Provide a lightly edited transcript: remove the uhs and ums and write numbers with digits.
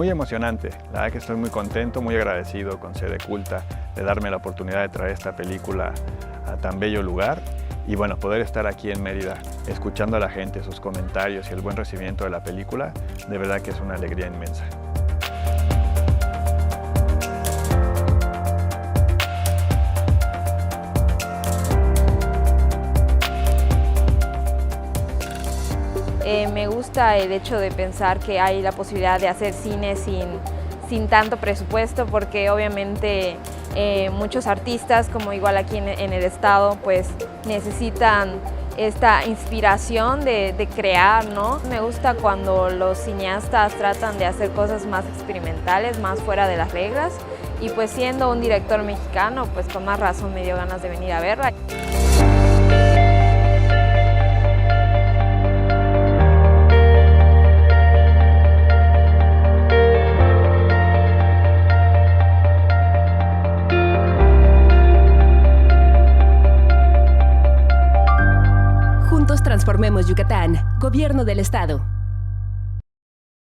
muy emocionante. La verdad que estoy muy contento, muy agradecido con Sede Culta de darme la oportunidad de traer esta película a tan bello lugar. Y bueno, poder estar aquí en Mérida escuchando a la gente, sus comentarios y el buen recibimiento de la película, de verdad que es una alegría inmensa. Me gusta el hecho de pensar que hay la posibilidad de hacer cine sin tanto presupuesto, porque obviamente muchos artistas, como igual aquí en el estado, pues necesitan esta inspiración de crear, ¿no? Me gusta cuando los cineastas tratan de hacer cosas más experimentales, más fuera de las reglas, y pues siendo un director mexicano, pues con más razón me dio ganas de venir a verla. Transformemos Yucatán, Gobierno del Estado.